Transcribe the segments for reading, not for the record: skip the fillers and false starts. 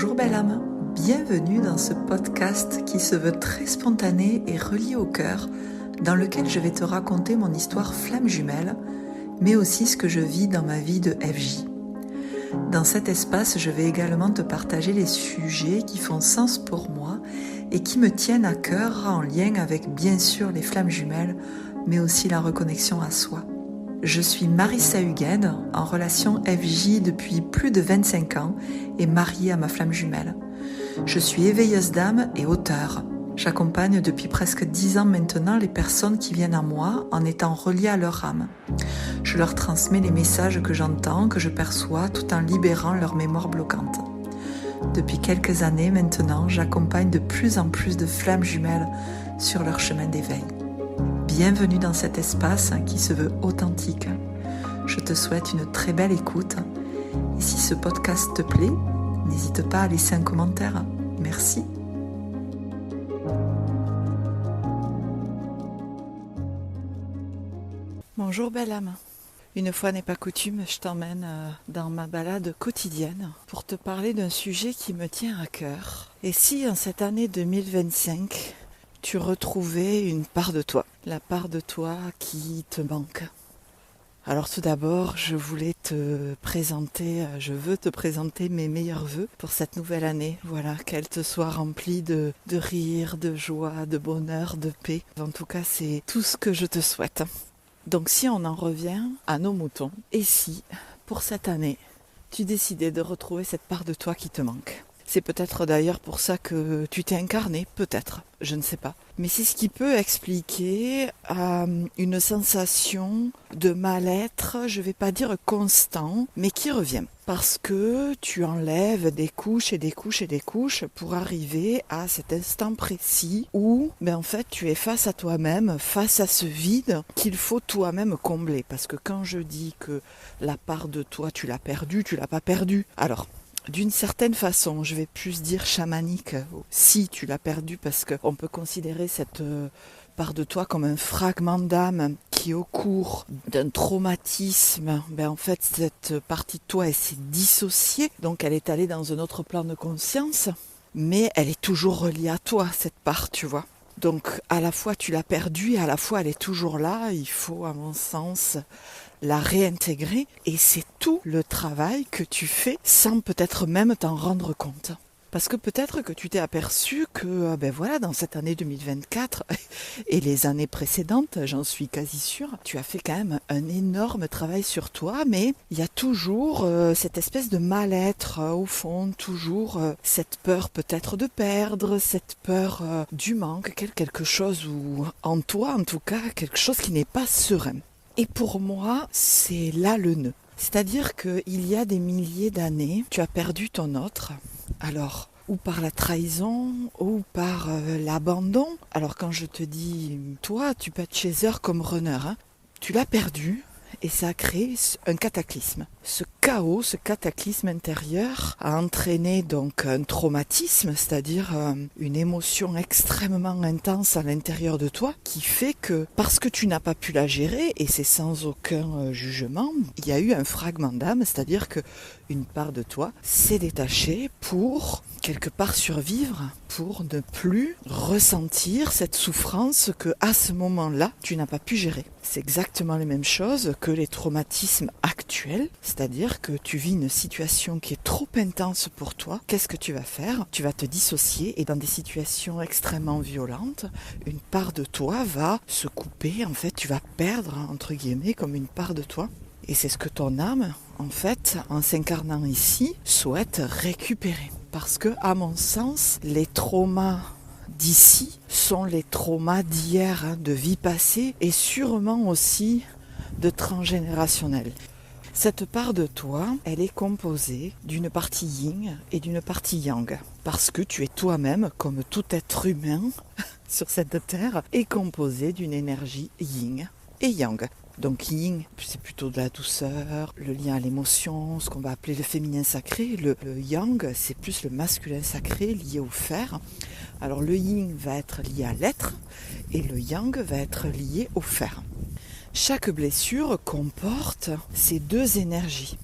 Bonjour belle âme, bienvenue dans ce podcast qui se veut très spontané et relié au cœur, dans lequel je vais te raconter mon histoire flamme jumelle, mais aussi ce que je vis dans ma vie de FJ. Dans cet espace, je vais également te partager les sujets qui font sens pour moi et qui me tiennent à cœur en lien avec bien sûr les flammes jumelles, mais aussi la reconnexion à soi. Je suis Marissa Hugued, en relation FJ depuis plus de 25 ans et mariée à ma flamme jumelle. Je suis éveilleuse d'âme et auteure. J'accompagne depuis presque 10 ans maintenant les personnes qui viennent à moi en étant reliées à leur âme. Je leur transmets les messages que j'entends, que je perçois, tout en libérant leur mémoire bloquante. Depuis quelques années maintenant, j'accompagne de plus en plus de flammes jumelles sur leur chemin d'éveil. Bienvenue dans cet espace qui se veut authentique. Je te souhaite une très belle écoute. Et si ce podcast te plaît, n'hésite pas à laisser un commentaire. Merci. Bonjour belle âme. Une fois n'est pas coutume, je t'emmène dans ma balade quotidienne pour te parler d'un sujet qui me tient à cœur. Et si en cette année 2025, tu retrouvais une part de toi, la part de toi qui te manque. Alors tout d'abord, je veux te présenter mes meilleurs vœux pour cette nouvelle année. Voilà, qu'elle te soit remplie de rire, de joie, de bonheur, de paix. En tout cas, c'est tout ce que je te souhaite. Donc si on en revient à nos moutons, et si, pour cette année, tu décidais de retrouver cette part de toi qui te manque ? C'est peut-être d'ailleurs pour ça que tu t'es incarné, peut-être, je ne sais pas. Mais c'est ce qui peut expliquer une sensation de mal-être, je ne vais pas dire constant, mais qui revient. Parce que tu enlèves des couches et des couches et des couches pour arriver à cet instant précis où, en fait, tu es face à toi-même, face à ce vide qu'il faut toi-même combler. Parce que quand je dis que la part de toi, tu l'as perdue, tu l'as pas perdue. Alors, d'une certaine façon, je vais plus dire chamanique, si tu l'as perdu, parce qu'on peut considérer cette part de toi comme un fragment d'âme qui, au cours d'un traumatisme, en fait, cette partie de toi, elle s'est dissociée, donc elle est allée dans un autre plan de conscience, mais elle est toujours reliée à toi, cette part, tu vois. Donc, à la fois, tu l'as perdue, et à la fois, elle est toujours là, il faut, à mon sens, la réintégrer, et c'est tout le travail que tu fais sans peut-être même t'en rendre compte. Parce que peut-être que tu t'es aperçu que dans cette année 2024 et les années précédentes, j'en suis quasi sûre, tu as fait quand même un énorme travail sur toi, mais il y a toujours cette espèce de mal-être au fond, toujours cette peur peut-être de perdre, cette peur du manque, quelque chose ou en toi en tout cas, quelque chose qui n'est pas serein. Et pour moi, c'est là le nœud. C'est-à-dire qu'il y a des milliers d'années, tu as perdu ton autre. Alors, ou par la trahison, ou par l'abandon. Alors quand je te dis, toi, tu peux être chaser comme runner. Tu l'as perdu et ça a créé un cataclysme. Ce chaos, ce cataclysme intérieur a entraîné donc un traumatisme, c'est-à-dire une émotion extrêmement intense à l'intérieur de toi qui fait que, parce que tu n'as pas pu la gérer, et c'est sans aucun jugement, il y a eu un fragment d'âme, c'est-à-dire que une part de toi s'est détachée pour quelque part survivre, pour ne plus ressentir cette souffrance que à ce moment-là tu n'as pas pu gérer. C'est exactement les mêmes choses que les traumatismes actuels, c'est-à-dire que tu vis une situation qui est trop intense pour toi. Qu'est-ce que tu vas faire ? Tu vas te dissocier et dans des situations extrêmement violentes, une part de toi va se couper, en fait tu vas perdre entre guillemets comme une part de toi. Et c'est ce que ton âme, en fait, en s'incarnant ici, souhaite récupérer. Parce que, à mon sens, les traumas d'ici sont les traumas d'hier, de vie passée, et sûrement aussi de transgénérationnel. Cette part de toi, elle est composée d'une partie yin et d'une partie yang. Parce que tu es toi-même, comme tout être humain sur cette terre, est composé d'une énergie yin et yang. Donc yin, c'est plutôt de la douceur, le lien à l'émotion, ce qu'on va appeler le féminin sacré. Le yang, c'est plus le masculin sacré lié au fer. Alors le yin va être lié à l'être et le yang va être lié au fer. Chaque blessure comporte ces deux énergies.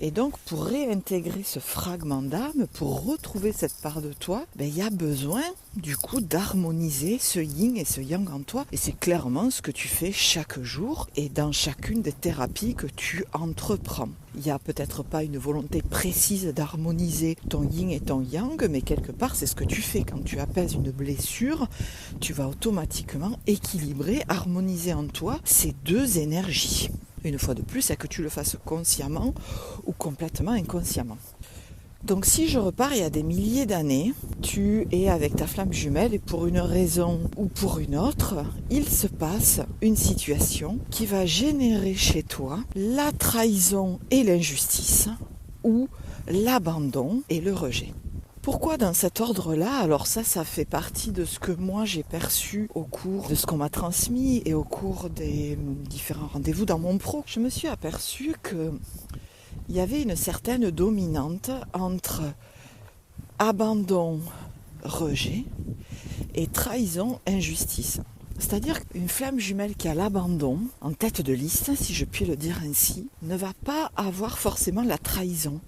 Et donc pour réintégrer ce fragment d'âme, pour retrouver cette part de toi, il y a besoin du coup d'harmoniser ce yin et ce yang en toi. Et c'est clairement ce que tu fais chaque jour et dans chacune des thérapies que tu entreprends. Il n'y a peut-être pas une volonté précise d'harmoniser ton yin et ton yang, mais quelque part c'est ce que tu fais. Quand tu apaises une blessure, tu vas automatiquement équilibrer, harmoniser en toi ces deux énergies. Une fois de plus, c'est que tu le fasses consciemment ou complètement inconsciemment. Donc si je repars il y a des milliers d'années, tu es avec ta flamme jumelle et pour une raison ou pour une autre, il se passe une situation qui va générer chez toi la trahison et l'injustice ou l'abandon et le rejet. Pourquoi dans cet ordre-là? Alors ça fait partie de ce que moi j'ai perçu au cours de ce qu'on m'a transmis et au cours des différents rendez-vous dans mon pro. Je me suis aperçue que il y avait une certaine dominante entre abandon, rejet et trahison, injustice. C'est-à-dire qu'une flamme jumelle qui a l'abandon en tête de liste, si je puis le dire ainsi, ne va pas avoir forcément la trahison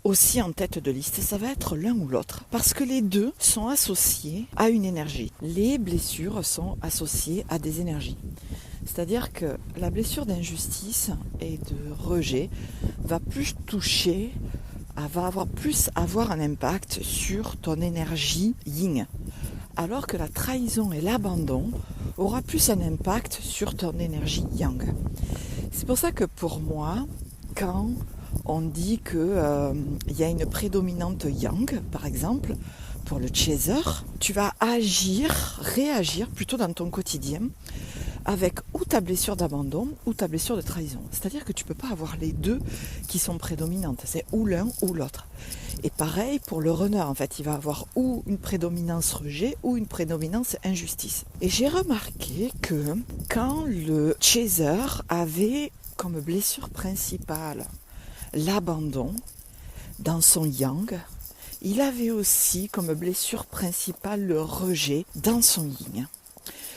aussi en tête de liste. Ça va être l'un ou l'autre. Parce que les deux sont associés à une énergie. Les blessures sont associées à des énergies. C'est-à-dire que la blessure d'injustice et de rejet va plus toucher, va avoir un impact sur ton énergie yin. Alors que la trahison et l'abandon aura plus un impact sur ton énergie yang. C'est pour ça que pour moi, quand on dit qu'il y a une prédominante yang, par exemple, pour le chaser, tu vas réagir plutôt dans ton quotidien avec ou ta blessure d'abandon ou ta blessure de trahison. C'est-à-dire que tu ne peux pas avoir les deux qui sont prédominantes. C'est ou l'un ou l'autre. Et pareil pour le runner, en fait, il va avoir ou une prédominance rejet ou une prédominance injustice. Et j'ai remarqué que quand le chaser avait comme blessure principale l'abandon dans son yang, il avait aussi comme blessure principale le rejet dans son yin.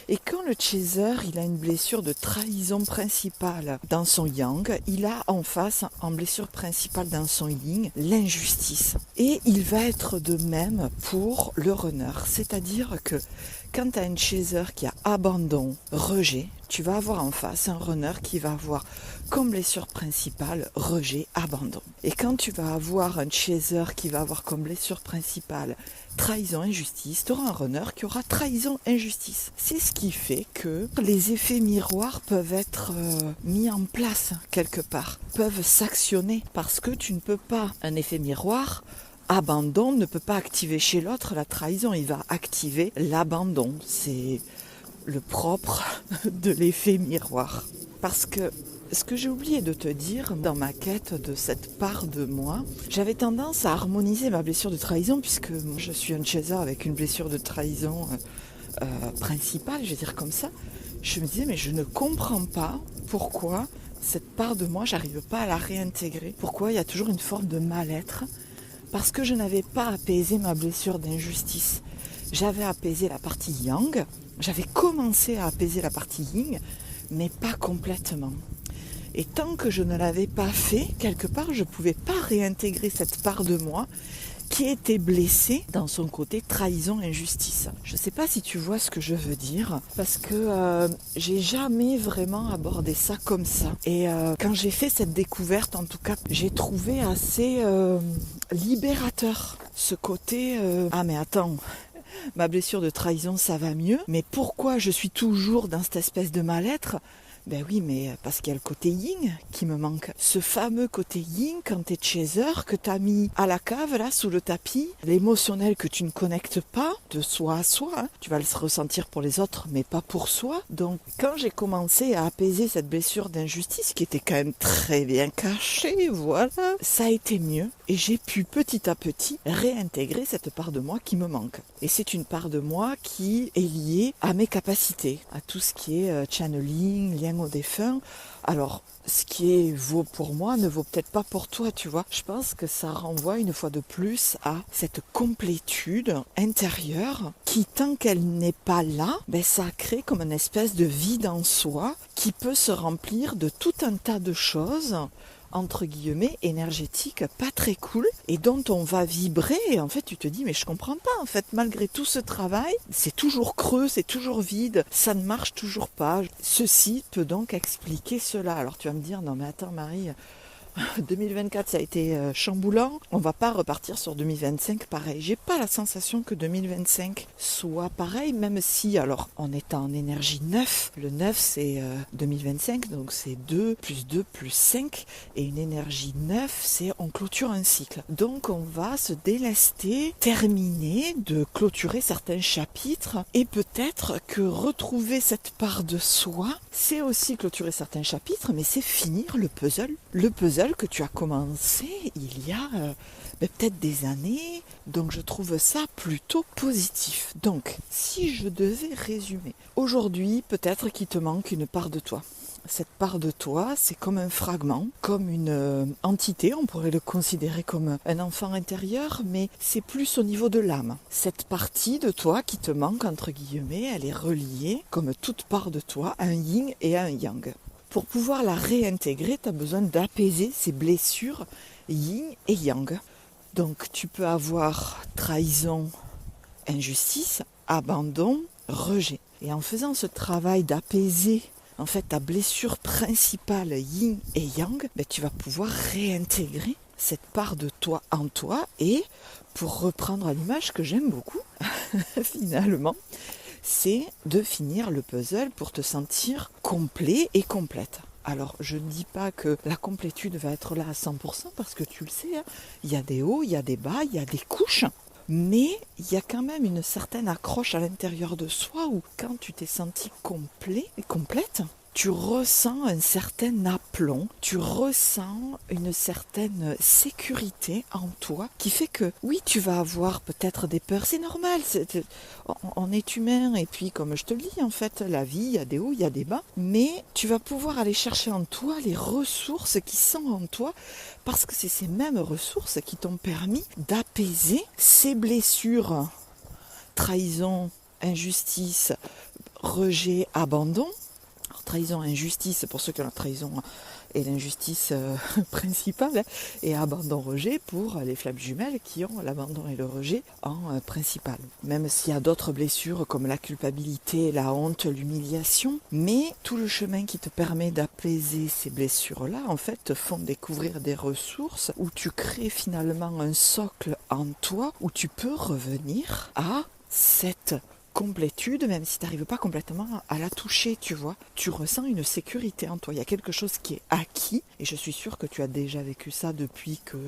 Et quand le chaser, il a une blessure de trahison principale dans son yang, il a en face, en blessure principale dans son yin, l'injustice. Et il va être de même pour le runner. C'est-à-dire que quand tu as une chaser qui a abandon, rejet, tu vas avoir en face un runner qui va avoir comme blessure principale rejet, abandon. Et quand tu vas avoir un chaser qui va avoir comme blessure principale trahison, injustice, tu auras un runner qui aura trahison, injustice. C'est ce qui fait que les effets miroirs peuvent être mis en place quelque part, peuvent s'actionner parce que tu ne peux pas, un effet miroir, abandon ne peut pas activer chez l'autre la trahison, il va activer l'abandon. C'est le propre de l'effet miroir. Parce que ce que j'ai oublié de te dire dans ma quête de cette part de moi, j'avais tendance à harmoniser ma blessure de trahison puisque moi, je suis un chaser avec une blessure de trahison principale, je vais dire comme ça. Je me disais mais je ne comprends pas pourquoi cette part de moi, j'arrive pas à la réintégrer. Pourquoi il y a toujours une forme de mal-être? Parce que je n'avais pas apaisé ma blessure d'injustice. J'avais apaisé la partie yang, j'avais commencé à apaiser la partie yin, mais pas complètement. Et tant que je ne l'avais pas fait, quelque part, je ne pouvais pas réintégrer cette part de moi qui était blessée dans son côté trahison, injustice. Je ne sais pas si tu vois ce que je veux dire, parce que j'ai jamais vraiment abordé ça comme ça. Et quand j'ai fait cette découverte, en tout cas, j'ai trouvé assez libérateur ce côté ah mais attends, ma blessure de trahison ça va mieux, mais pourquoi je suis toujours dans cette espèce de mal-être? Ben oui, mais parce qu'il y a le côté yin qui me manque. Ce fameux côté yin, quand t'es chaser, que t'as mis à la cave, là, sous le tapis, l'émotionnel que tu ne connectes pas, de soi à soi, hein. Tu vas le ressentir pour les autres, mais pas pour soi. Donc, quand j'ai commencé à apaiser cette blessure d'injustice, qui était quand même très bien cachée, voilà, ça a été mieux. Et j'ai pu petit à petit réintégrer cette part de moi qui me manque. Et c'est une part de moi qui est liée à mes capacités, à tout ce qui est channeling, lien au défunt. Alors, ce qui vaut pour moi ne vaut peut-être pas pour toi, tu vois. Je pense que ça renvoie une fois de plus à cette complétude intérieure qui, tant qu'elle n'est pas là, ben ça crée comme une espèce de vide en soi qui peut se remplir de tout un tas de choses entre guillemets, énergétique, pas très cool, et dont on va vibrer, et en fait tu te dis, mais je comprends pas, en fait, malgré tout ce travail, c'est toujours creux, c'est toujours vide, ça ne marche toujours pas. Ceci peut donc expliquer cela. Alors tu vas me dire, non mais attends Marie, 2024 ça a été chamboulant, on va pas repartir sur 2025 pareil. J'ai pas la sensation que 2025 soit pareil, même si, alors on est en énergie 9, le 9 c'est 2025, donc c'est 2 plus 2 plus 5, et une énergie 9 c'est on clôture un cycle. Donc on va se délester, terminer de clôturer certains chapitres, et peut-être que retrouver cette part de soi, c'est aussi clôturer certains chapitres, mais c'est finir le puzzle que tu as commencé il y a peut-être des années, donc je trouve ça plutôt positif. Donc, si je devais résumer, aujourd'hui, peut-être qu'il te manque une part de toi. Cette part de toi, c'est comme un fragment, comme une entité, on pourrait le considérer comme un enfant intérieur, mais c'est plus au niveau de l'âme. Cette partie de toi qui te manque, entre guillemets, elle est reliée, comme toute part de toi, à un yin et à un yang. Pour pouvoir la réintégrer, tu as besoin d'apaiser ces blessures yin et yang. Donc tu peux avoir trahison, injustice, abandon, rejet. Et en faisant ce travail d'apaiser en fait ta blessure principale yin et yang, tu vas pouvoir réintégrer cette part de toi en toi, et pour reprendre l'image que j'aime beaucoup, finalement, c'est de finir le puzzle pour te sentir complet et complète. Alors, je ne dis pas que la complétude va être là à 100%, parce que tu le sais, il y a des hauts, il y a des bas, il y a des couches, mais il y a quand même une certaine accroche à l'intérieur de soi où quand tu t'es senti complet et complète, tu ressens un certain aplomb, tu ressens une certaine sécurité en toi qui fait que oui, tu vas avoir peut-être des peurs, c'est normal, on est humain, et puis comme je te le dis, en fait, la vie, il y a des hauts, il y a des bas, mais tu vas pouvoir aller chercher en toi les ressources qui sont en toi, parce que c'est ces mêmes ressources qui t'ont permis d'apaiser ces blessures, trahison, injustice, rejet, abandon. Trahison, injustice, pour ceux qui ont la trahison et l'injustice principale, et abandon, rejet pour les flammes jumelles qui ont l'abandon et le rejet en principal. Même s'il y a d'autres blessures comme la culpabilité, la honte, l'humiliation, mais tout le chemin qui te permet d'apaiser ces blessures-là, en fait, te font découvrir des ressources où tu crées finalement un socle en toi où tu peux revenir à cette complétude, même si tu n'arrives pas complètement à la toucher, tu vois. Tu ressens une sécurité en toi. Il y a quelque chose qui est acquis, et je suis sûre que tu as déjà vécu ça depuis que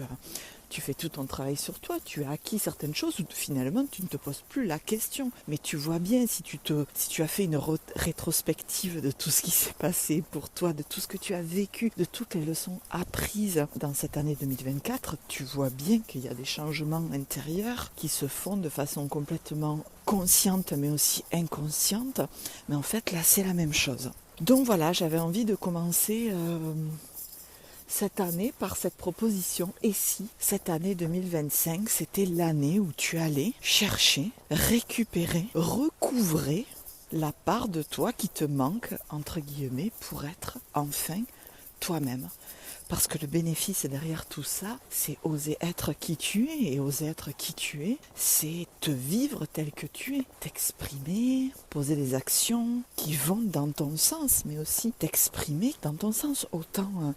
tu fais tout ton travail sur toi. Tu as acquis certaines choses où finalement tu ne te poses plus la question. Mais tu vois bien, si tu as fait une rétrospective de tout ce qui s'est passé pour toi, de tout ce que tu as vécu, de toutes les leçons apprises dans cette année 2024, tu vois bien qu'il y a des changements intérieurs qui se font de façon complètement consciente mais aussi inconsciente. Mais en fait là c'est la même chose. Donc voilà, j'avais envie de commencer cette année par cette proposition. Et si cette année 2025 c'était l'année où tu allais chercher, récupérer, recouvrer la part de toi qui te manque, entre guillemets, pour être enfin toi-même. Parce que le bénéfice derrière tout ça, c'est oser être qui tu es. Et oser être qui tu es, c'est te vivre tel que tu es. T'exprimer, poser des actions qui vont dans ton sens, mais aussi t'exprimer dans ton sens. Autant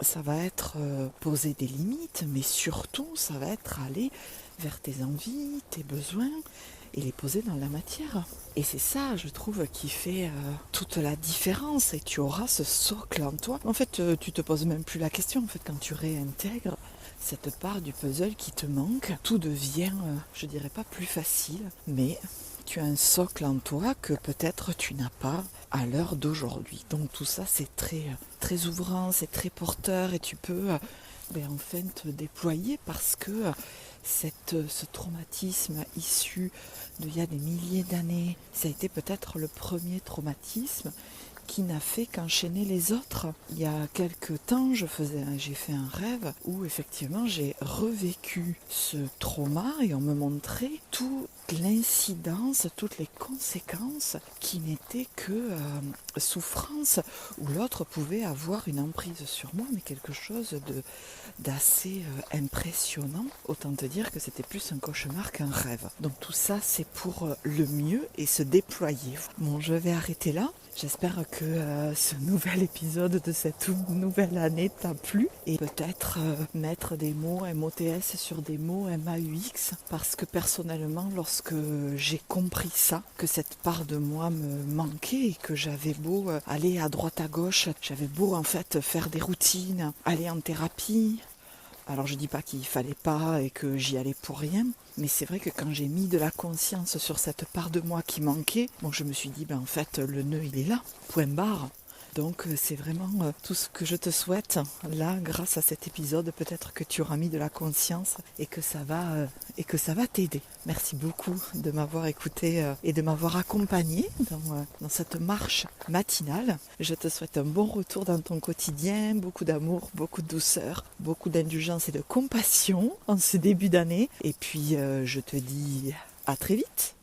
ça va être poser des limites, mais surtout ça va être aller vers tes envies, tes besoins, et les poser dans la matière. Et c'est ça, je trouve, qui fait toute la différence. Et tu auras ce socle en toi. En fait, tu te poses même plus la question. En fait, quand tu réintègres cette part du puzzle qui te manque, tout devient, je dirais pas plus facile, mais tu as un socle en toi que peut-être tu n'as pas à l'heure d'aujourd'hui. Donc tout ça, c'est très, très ouvrant, c'est très porteur, et tu peux enfin te déployer, parce que ce traumatisme issu d'il y a des milliers d'années, ça a été peut-être le premier traumatisme qui n'a fait qu'enchaîner les autres. Il y a quelques temps, j'ai fait un rêve où effectivement j'ai revécu ce trauma et on me montrait toute l'incidence, toutes les conséquences qui n'étaient que souffrance, où l'autre pouvait avoir une emprise sur moi, mais quelque chose d'assez impressionnant. Autant te dire que c'était plus un cauchemar qu'un rêve. Donc tout ça, c'est pour le mieux et se déployer. Bon, je vais arrêter là. J'espère que ce nouvel épisode de cette nouvelle année t'a plu et peut-être mettre des mots MOTS sur des mots MAUX, parce que personnellement, lorsque j'ai compris ça, que cette part de moi me manquait et que j'avais beau aller à droite à gauche, j'avais beau en fait faire des routines, aller en thérapie. Alors je dis pas qu'il fallait pas et que j'y allais pour rien, mais c'est vrai que quand j'ai mis de la conscience sur cette part de moi qui manquait, bon, je me suis dit, en fait, le nœud il est là, point barre. Donc c'est vraiment tout ce que je te souhaite. Là, grâce à cet épisode, peut-être que tu auras mis de la conscience et que ça va t'aider. Merci beaucoup de m'avoir écouté et de m'avoir accompagné dans cette marche matinale. Je te souhaite un bon retour dans ton quotidien, beaucoup d'amour, beaucoup de douceur, beaucoup d'indulgence et de compassion en ce début d'année. Et puis je te dis à très vite.